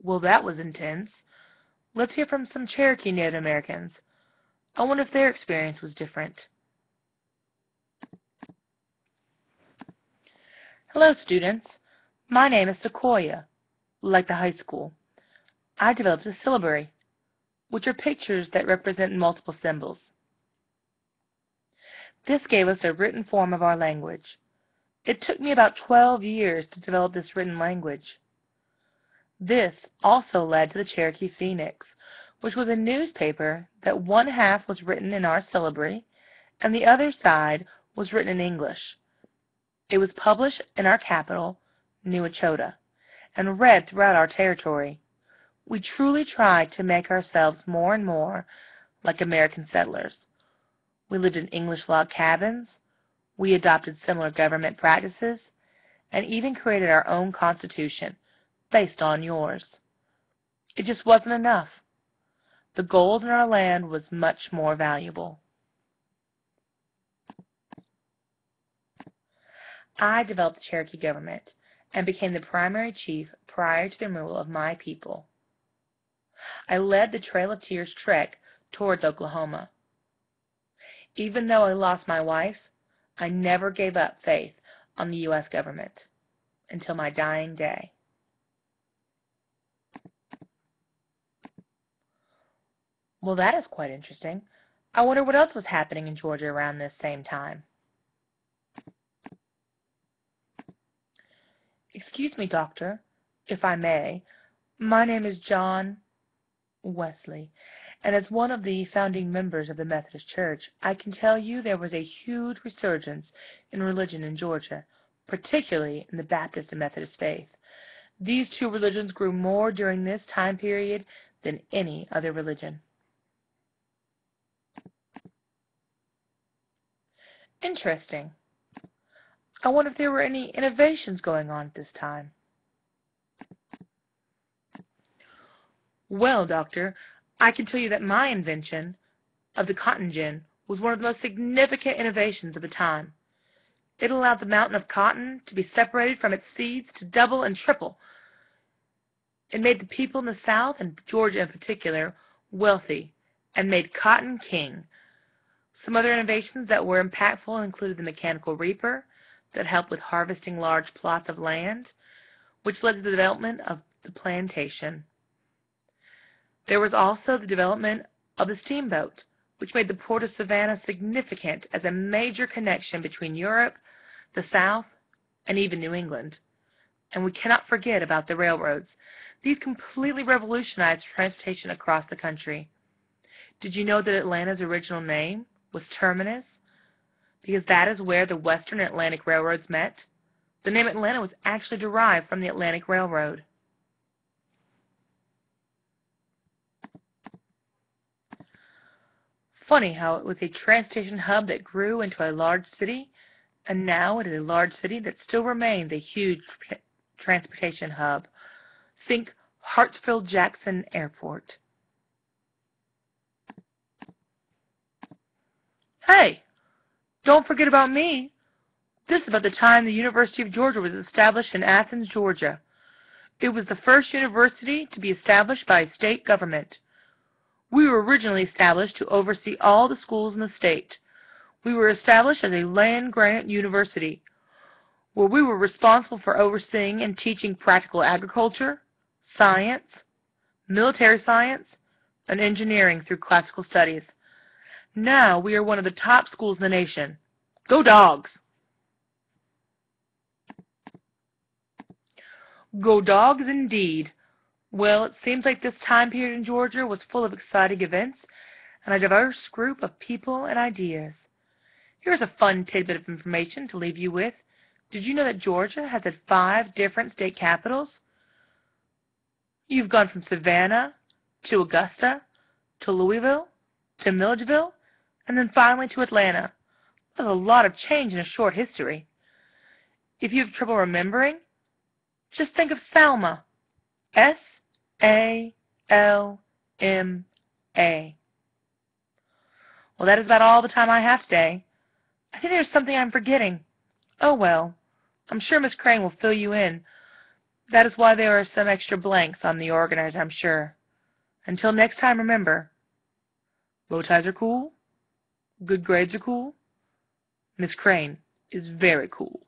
Well, that was intense. Let's hear from some Cherokee Native Americans. I wonder if their experience was different. Hello, students. My name is Sequoia, like the high school. I developed a syllabary, which are pictures that represent multiple symbols. This gave us a written form of our language. It took me about 12 years to develop this written language. This also led to the Cherokee Phoenix, which was a newspaper that one half was written in our syllabary and the other side was written in English. It was published in our capital, New Echota, and read throughout our territory. We truly tried to make ourselves more and more like American settlers. We lived in English log cabins, we adopted similar government practices, and even created our own constitution based on yours. It just wasn't enough. The gold in our land was much more valuable. I developed the Cherokee government and became the primary chief prior to the removal of my people. I led the Trail of Tears trek towards Oklahoma. Even though I lost my wife, I never gave up faith on the U.S. government until my dying day. Well, that is quite interesting. I wonder what else was happening in Georgia around this same time. Excuse me, Doctor, if I may. My name is John Wesley, and as one of the founding members of the Methodist Church, I can tell you there was a huge resurgence in religion in Georgia, particularly in the Baptist and Methodist faith. These two religions grew more during this time period than any other religion. Interesting. I wonder if there were any innovations going on at this time. Well, Doctor, I can tell you that my invention of the cotton gin was one of the most significant innovations of the time. It allowed the mountain of cotton to be separated from its seeds to double and triple. It made the people in the South, and Georgia in particular, wealthy and made cotton king. Some other innovations that were impactful included the mechanical reaper that helped with harvesting large plots of land, which led to the development of the plantation. There was also the development of the steamboat, which made the port of Savannah significant as a major connection between Europe, the South, and even New England. And we cannot forget about the railroads. These completely revolutionized transportation across the country. Did you know that Atlanta's original name was Terminus? Because that is where the Western and Atlantic Railroads met. The name Atlanta was actually derived from the Atlantic Railroad. Funny how it was a transportation hub that grew into a large city, and now it is a large city that still remains a huge transportation hub. Think Hartsfield-Jackson Airport. Hey, don't forget about me. This is about the time the University of Georgia was established in Athens, Georgia. It was the first university to be established by a state government. We were originally established to oversee all the schools in the state. We were established as a land-grant university, where we were responsible for overseeing and teaching practical agriculture, science, military science, and engineering through classical studies. Now we are one of the top schools in the nation. Go Dogs! Go Dogs indeed. Well, it seems like this time period in Georgia was full of exciting events and a diverse group of people and ideas. Here's a fun tidbit of information to leave you with. Did you know that Georgia has had 5 different state capitals? You've gone from Savannah to Augusta to Louisville to Milledgeville and then finally to Atlanta. That's a lot of change in a short history. If you have trouble remembering, just think of Salma. S-A-L-M-A. Well, that is about all the time I have today. I think there's something I'm forgetting. Oh well, I'm sure Miss Crain will fill you in. That is why there are some extra blanks on the organizer, I'm sure. Until next time, remember, bow ties are cool, good grades are cool, Miss Crain is very cool.